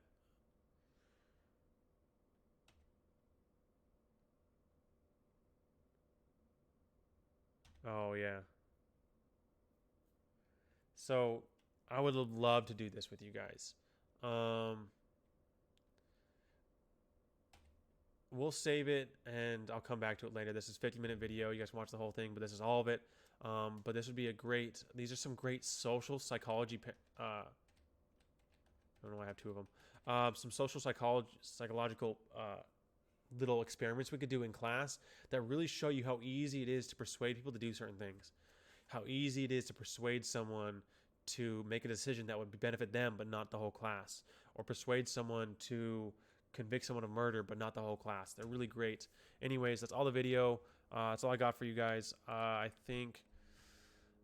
Oh yeah. So I would love to do this with you guys. We'll save it and I'll come back to it later. This is a 50-minute video. You guys can watch the whole thing, but this is all of it. But this would be these are some great social psychology. I don't know why I have two of them. Some social psychological little experiments we could do in class that really show you how easy it is to persuade people to do certain things. How easy it is to persuade someone to make a decision that would benefit them but not the whole class. Or persuade someone to convict someone of murder but not the whole class. They're really great. Anyways, that's all the video. That's all I got for you guys. I think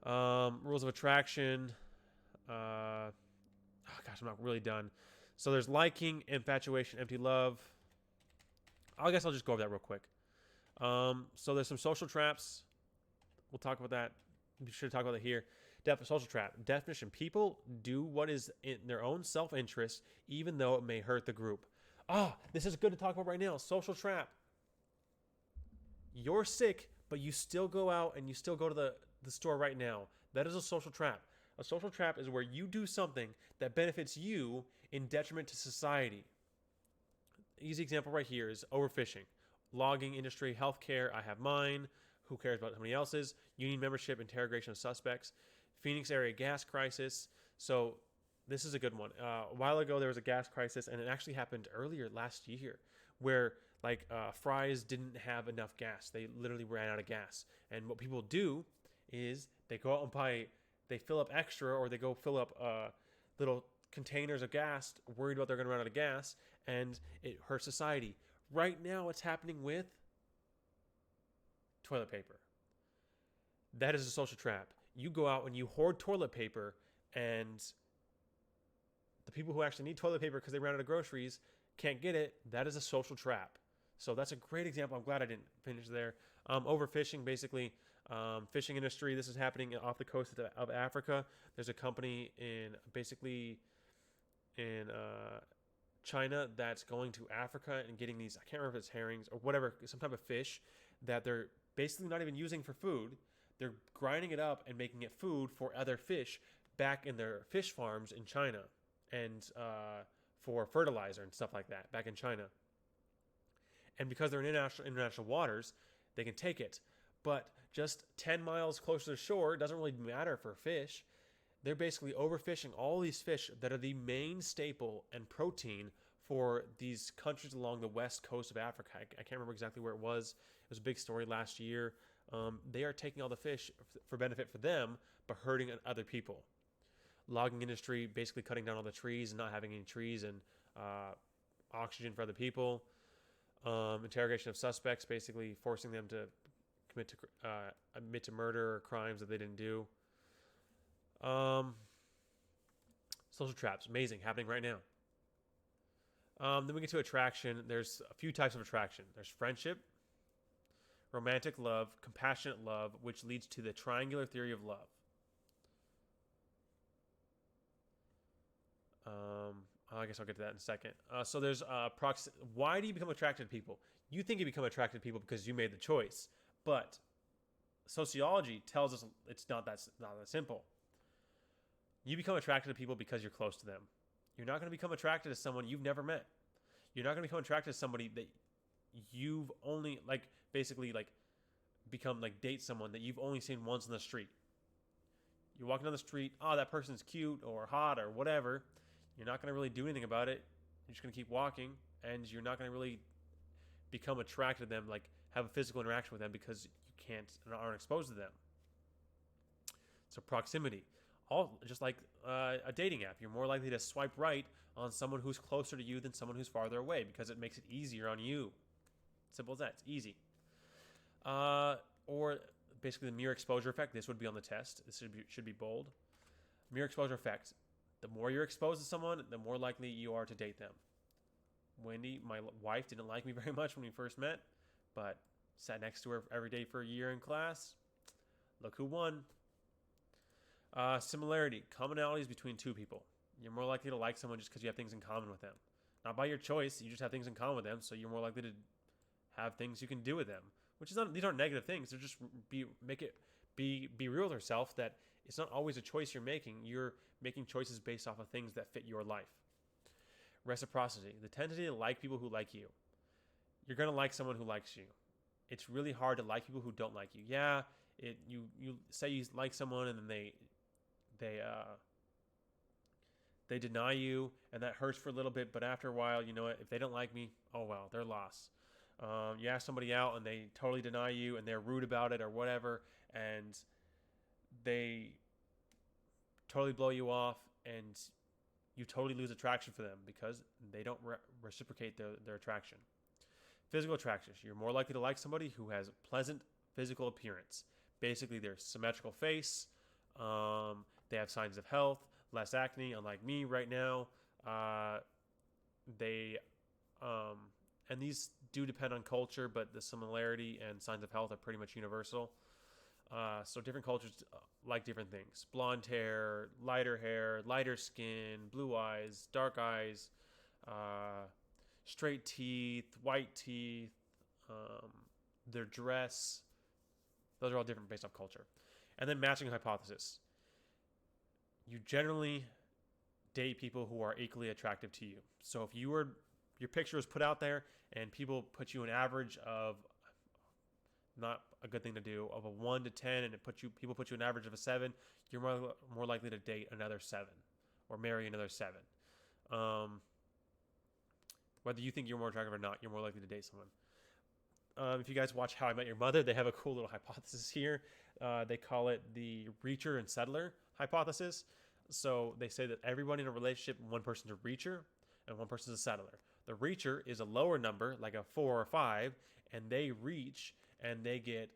rules of attraction. Oh gosh, I'm not really done. So there's liking, infatuation, empty love. I guess I'll just go over that real quick. So there's some social traps. We'll talk about that. Be sure to talk about it here. Social trap. Definition. People do what is in their own self-interest, even though it may hurt the group. This is good to talk about right now. Social trap. You're sick, but you still go out and you still go to the store right now. That is a social trap. A social trap is where you do something that benefits you in detriment to society. Easy example right here is overfishing. Logging industry, healthcare, I have mine. Who cares about somebody else's? Union membership, interrogation of suspects. Phoenix area gas crisis. So this is a good one. A while ago, there was a gas crisis, and it actually happened earlier last year where Fry's didn't have enough gas. They literally ran out of gas. And what people do is they go out and they fill up extra, or they go fill up little containers of gas, worried about they're going to run out of gas, and it hurts society. Right now, it's happening with toilet paper. That is a social trap. You go out and you hoard toilet paper, and the people who actually need toilet paper because they ran out of groceries can't get it. That is a social trap. So that's a great example. I'm glad I didn't finish there. Overfishing, basically, fishing industry. This is happening off the coast of Africa. There's a company in China that's going to Africa and getting these, I can't remember if it's herrings or whatever, some type of fish that they're basically not even using for food. They're grinding it up and making it food for other fish back in their fish farms in China, and for fertilizer and stuff like that back in China. And because they're in international waters, they can take it. But just 10 miles closer to shore, it doesn't really matter for fish. They're basically overfishing all these fish that are the main staple and protein for these countries along the west coast of Africa. I can't remember exactly where it was. It was a big story last year. They are taking all the fish for benefit for them, but hurting other people. Logging industry, basically cutting down all the trees and not having any trees and oxygen for other people. Interrogation of suspects, basically forcing them to admit to murder or crimes that they didn't do. Social traps, amazing, happening right now. Then we get to attraction. There's a few types of attraction. There's friendship, romantic love, compassionate love, which leads to the triangular theory of love. I guess I'll get to that in a second. So there's why do you become attracted to people? You think you become attracted to people because you made the choice, but sociology tells us it's not that simple. You become attracted to people because you're close to them. You're not going to become attracted to someone you've never met. You're not going to become attracted to somebody that you've only date someone that you've only seen once on the street. You're walking down the street, that person's cute or hot or whatever. You're not going to really do anything about it. You're just going to keep walking, and you're not going to really become attracted to them, like have a physical interaction with them, because you can't and aren't exposed to them. So proximity, all just like a dating app, you're more likely to swipe right on someone who's closer to you than someone who's farther away because it makes it easier on you. Simple as that. It's easy. Or basically the mere exposure effect. This would be on the test. This should be bold. Mere exposure effect. The more you're exposed to someone, the more likely you are to date them. Wendy, my wife, didn't like me very much when we first met, but sat next to her every day for a year in class. Look who won. Similarity, commonalities between two people. You're more likely to like someone just because you have things in common with them. Not by your choice, you just have things in common with them, so you're more likely to have things you can do with them. Which is not, these aren't negative things. They're just be real with yourself that it's not always a choice you're making. You're making choices based off of things that fit your life. Reciprocity, the tendency to like people who like you. You're gonna like someone who likes you. It's really hard to like people who don't like you. Yeah, you say you like someone and then they deny you, and that hurts for a little bit. But after a while, you know what? If they don't like me, oh well, they're lost. You ask somebody out and they totally deny you and they're rude about it or whatever, and they totally blow you off, and you totally lose attraction for them because they don't reciprocate their attraction. Physical attraction. You're more likely to like somebody who has pleasant physical appearance. Basically, their symmetrical face. They have signs of health, less acne, unlike me right now. And these do depend on culture, but the similarity and signs of health are pretty much universal. So different cultures like different things. Blonde hair, lighter skin, blue eyes, dark eyes, straight teeth, white teeth, their dress. Those are all different based off culture. And then matching hypothesis. You generally date people who are equally attractive to you. So if your picture is put out there and people put you an average of, not a good thing to do, of a 1 to 10, and people put you an average of a 7, you're more likely to date another 7 or marry another 7. Whether you think you're more attractive or not, you're more likely to date someone. If you guys watch How I Met Your Mother, they have a cool little hypothesis here. They call it the reacher and settler hypothesis. So they say that everybody in a relationship, one person's a reacher and one person's a settler. The reacher is a lower number, like a 4 or 5, and they reach and they get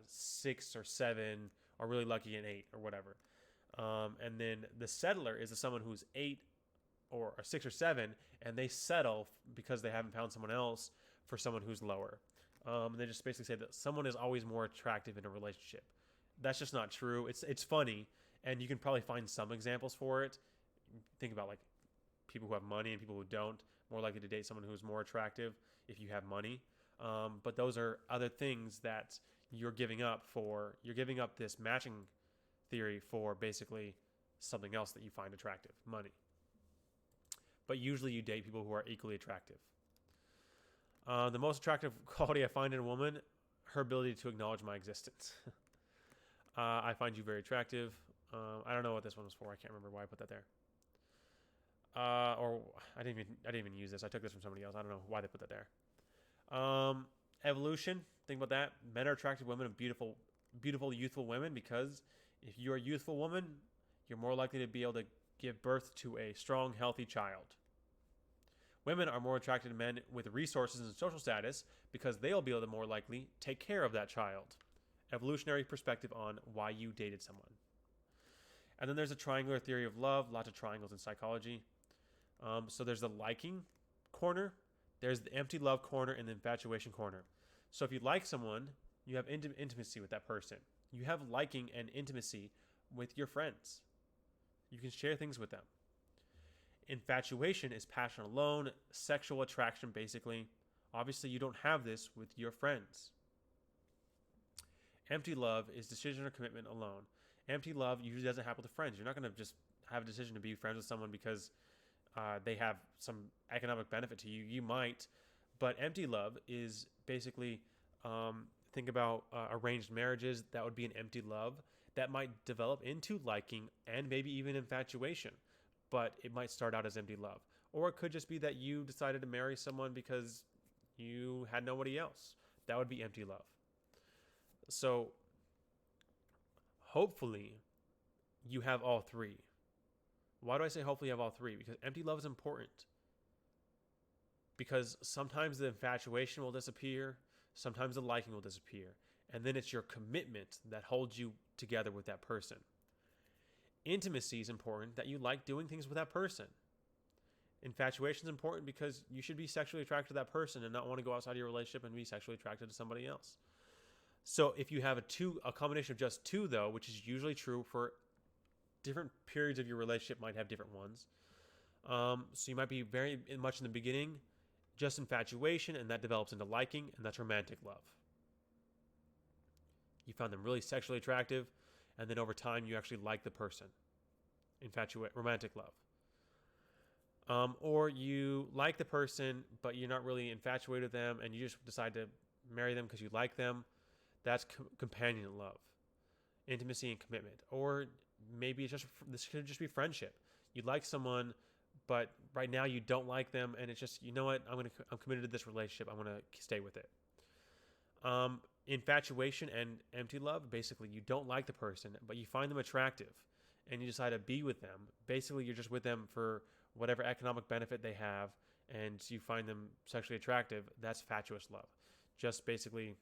6 or 7, or really lucky an 8 or whatever. And then the settler is someone who's 8 or 6 or 7, and they settle because they haven't found someone else for someone who's lower. And they just basically say that someone is always more attractive in a relationship. That's just not true. It's funny, and you can probably find some examples for it. Think about like people who have money and people who don't, more likely to date someone who's more attractive if you have money. But those are other things that you're giving up for. You're giving up this matching theory for basically something else that you find attractive, money. But usually you date people who are equally attractive. The most attractive quality I find in a woman, her ability to acknowledge my existence. I find you very attractive. I don't know what this one was for. I can't remember why I put that there. Or I didn't even use this. I took this from somebody else. I don't know why they put that there. Evolution. Think about that. Men are attracted to women of beautiful, youthful women because if you're a youthful woman, you're more likely to be able to give birth to a strong, healthy child. Women are more attracted to men with resources and social status because they'll be able to more likely take care of that child. Evolutionary perspective on why you dated someone. And then there's a triangular theory of love. Lots of triangles in psychology. So there's the liking corner. There's the empty love corner and the infatuation corner. So if you like someone, you have intimacy with that person. You have liking and intimacy with your friends. You can share things with them. Infatuation is passion alone, sexual attraction basically. Obviously, you don't have this with your friends. Empty love is decision or commitment alone. Empty love usually doesn't happen with friends. You're not going to just have a decision to be friends with someone because they have some economic benefit to you. You might, but empty love is basically, think about arranged marriages. That would be an empty love that might develop into liking and maybe even infatuation, but it might start out as empty love. Or it could just be that you decided to marry someone because you had nobody else. That would be empty love. So hopefully you have all three. Why do I say hopefully you have all three? Because empty love is important. Because sometimes the infatuation will disappear, sometimes the liking will disappear, and then it's your commitment that holds you together with that person. Intimacy is important, that you like doing things with that person. Infatuation is important because you should be sexually attracted to that person and not want to go outside of your relationship and be sexually attracted to somebody else. So if you have a combination of just two, though, which is usually true for different periods of your relationship, might have different ones. So you might be very much in the beginning just infatuation, and that develops into liking, and that's romantic love. You found them really sexually attractive, and then over time you actually like the person. Romantic love. Or you like the person, but you're not really infatuated with them, and you just decide to marry them because you like them. That's companion love, intimacy and commitment. Or maybe this could just be friendship. You like someone, but right now you don't like them, and it's just, you know what, I'm committed to this relationship. I'm gonna stay with it. Infatuation and empty love, basically you don't like the person, but you find them attractive, and you decide to be with them. Basically, you're just with them for whatever economic benefit they have, and you find them sexually attractive. That's fatuous love. Just basically,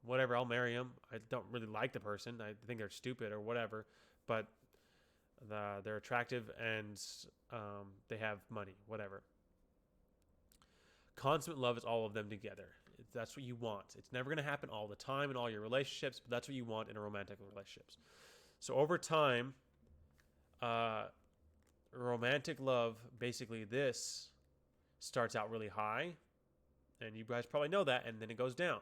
whatever, I'll marry them. I don't really like the person. I think they're stupid or whatever, but they're attractive and they have money, whatever. Consummate love is all of them together. That's what you want. It's never going to happen all the time in all your relationships, but that's what you want in a romantic relationships. So over time, romantic love, basically this starts out really high, and you guys probably know that, and then it goes down.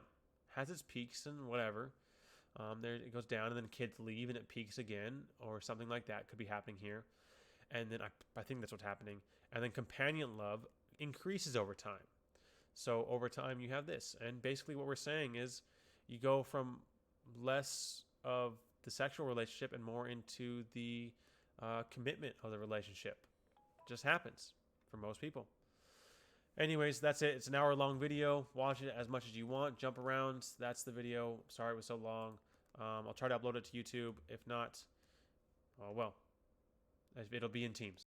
Has its peaks and whatever. There it goes down, and then kids leave, and it peaks again, or something like that could be happening here. And then I think that's what's happening. And then companion love increases over time. So over time you have this, and basically what we're saying is you go from less of the sexual relationship and more into the commitment of the relationship. It just happens for most people. Anyways, that's it. It's an hour-long video. Watch it as much as you want. Jump around. That's the video. Sorry it was so long. I'll try to upload it to YouTube. If not, well, it'll be in Teams.